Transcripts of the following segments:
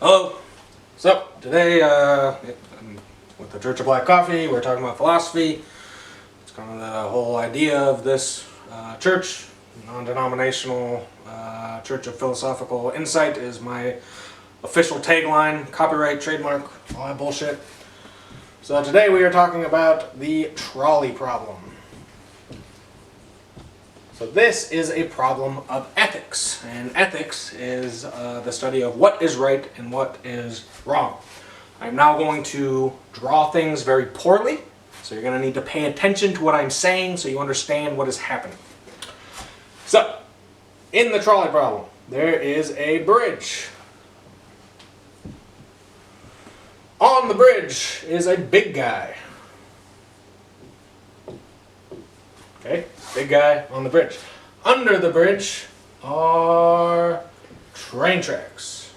Hello. So today, with the Church of Black Coffee, we're talking about philosophy. It's kind of the whole idea of this church, non-denominational Church of Philosophical Insight is my official tagline, copyright, trademark, all that bullshit. So today we are talking about the trolley problem. So this is a problem of ethics, and ethics is the study of what is right and what is wrong. I'm now going to draw things very poorly, so you're going to need to pay attention to what I'm saying so you understand what is happening. So, in the trolley problem, there is a bridge. On the bridge is a big guy. Okay, big guy on the bridge. Under the bridge are train tracks.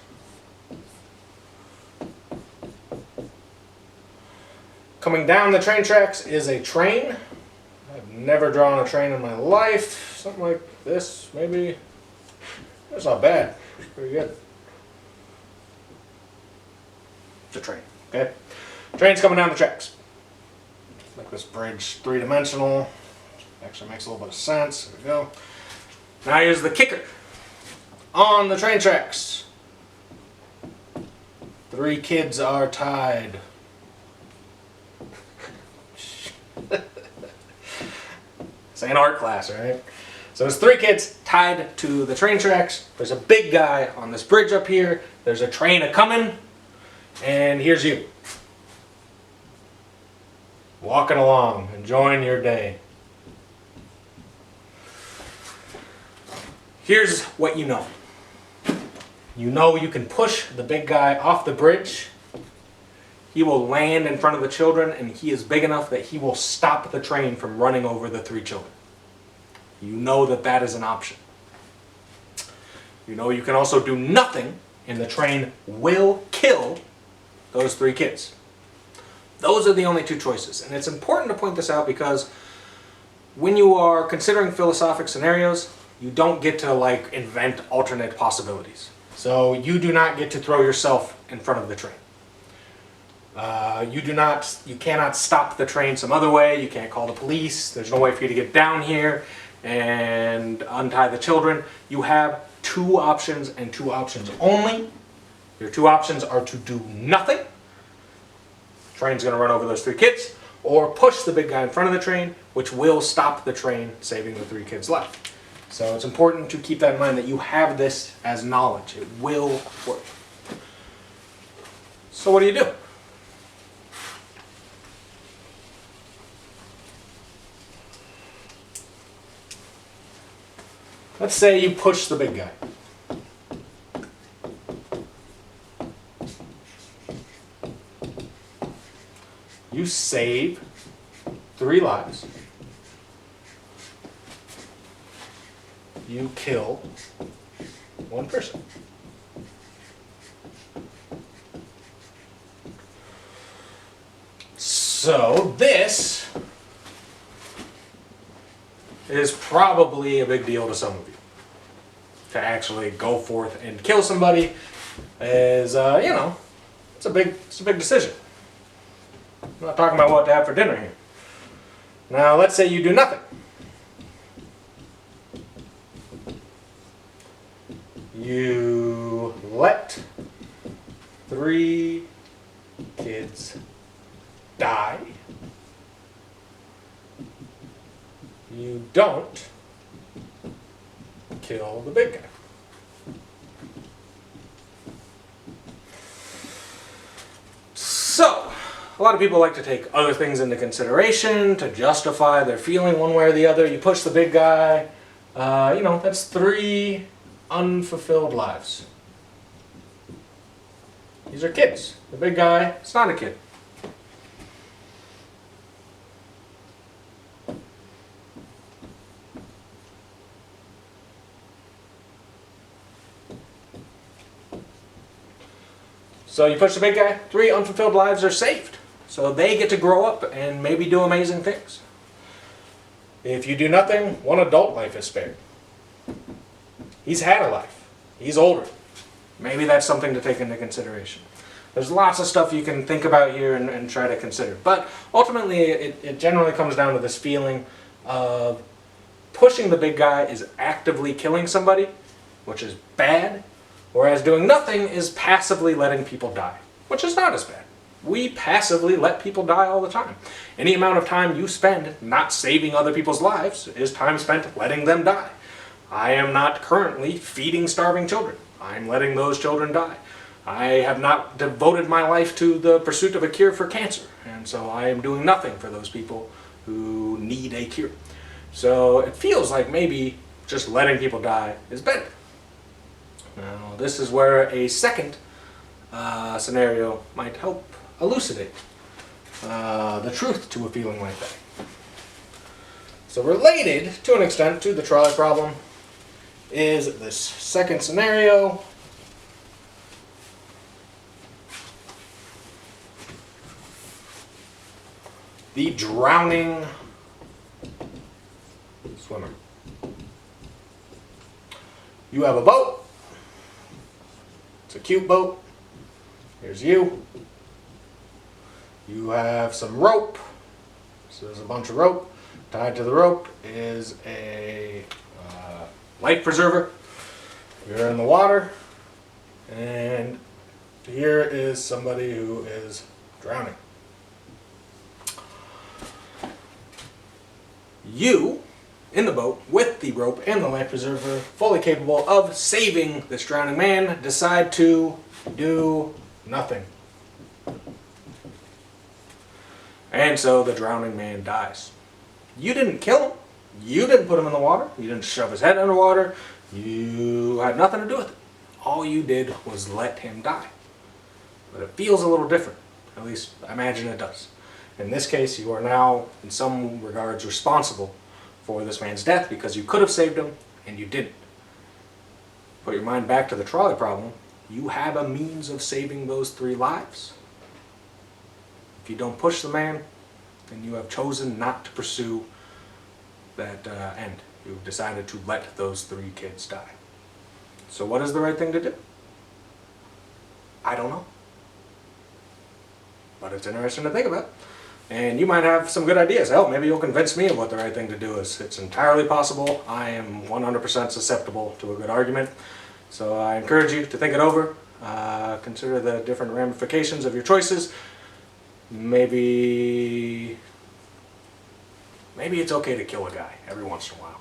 Coming down the train tracks is a train. I've never drawn a train in my life. Something like this, maybe. That's not bad. It's pretty good. It's a train, okay? Train's coming down the tracks. Make this bridge three-dimensional. Actually makes a little bit of sense. There we go. Now here's the kicker. On the train tracks, 3 kids are tied. This ain't art class, right? So there's 3 kids tied to the train tracks. There's a big guy on this bridge up here. There's a train a-coming. And here's you. Walking along, enjoying your day. Here's what you know. You know you can push the big guy off the bridge. He will land in front of the children, and he is big enough that he will stop the train from running over the 3 children. You know that that is an option. You know you can also do nothing, and the train will kill those 3 kids. Those are the only 2 choices. And it's important to point this out because when you are considering philosophic scenarios, you don't get to invent alternate possibilities. So you do not get to throw yourself in front of the train. You cannot stop the train some other way. You can't call the police. There's no way for you to get down here and untie the children. You have 2 options and 2 options only. Your 2 options are to do nothing. The train's going to run over those 3 kids, or push the big guy in front of the train, which will stop the train, saving the 3 kids' life. So it's important to keep that in mind that you have this as knowledge. It will work. So what do you do? Let's say you push the big guy. You save 3 lives. You kill 1 person. So this is probably a big deal to some of you. To actually go forth and kill somebody is, it's a big decision. I'm not talking about what to have for dinner here. Now let's say you do nothing. You let 3 kids die. You don't kill the big guy. So, a lot of people like to take other things into consideration to justify their feeling one way or the other. You push the big guy, that's 3 unfulfilled lives. These are kids. The big guy, it's not a kid. So you push the big guy, 3 unfulfilled lives are saved. So they get to grow up and maybe do amazing things. If you do nothing, 1 adult life is spared. He's had a life. He's older. Maybe that's something to take into consideration. There's lots of stuff you can think about here and try to consider. But ultimately, it generally comes down to this feeling of pushing the big guy is actively killing somebody, which is bad, whereas doing nothing is passively letting people die, which is not as bad. We passively let people die all the time. Any amount of time you spend not saving other people's lives is time spent letting them die. I am not currently feeding starving children. I'm letting those children die. I have not devoted my life to the pursuit of a cure for cancer, and so I am doing nothing for those people who need a cure. So it feels like maybe just letting people die is better. Now, this is where a second scenario might help elucidate the truth to a feeling like that. So related, to an extent, to the trolley problem is this second scenario. The drowning swimmer. You have a boat. It's a cute boat. Here's you. You have some rope. So there's a bunch of rope. Tied to the rope is a life preserver. You're in the water. And here is somebody who is drowning. You, in the boat, with the rope and the life preserver, fully capable of saving this drowning man, decide to do nothing. And so the drowning man dies. You didn't kill him. You didn't put him in the water. You didn't shove his head underwater. You had nothing to do with it. All you did was let him die. But it feels a little different. At least I imagine it does. In this case, you are now, in some regards, responsible for this man's death because you could have saved him and you didn't. Put your mind back to the trolley problem. You have a means of saving those 3 lives. If you don't push the man, then you have chosen not to pursue that end. You've decided to let those 3 kids die. So what is the right thing to do? I don't know. But it's interesting to think about. And you might have some good ideas. Hell, maybe you'll convince me of what the right thing to do is. It's entirely possible. I am 100% susceptible to a good argument. So I encourage you to think it over. Consider the different ramifications of your choices. Maybe it's okay to kill a guy every once in a while.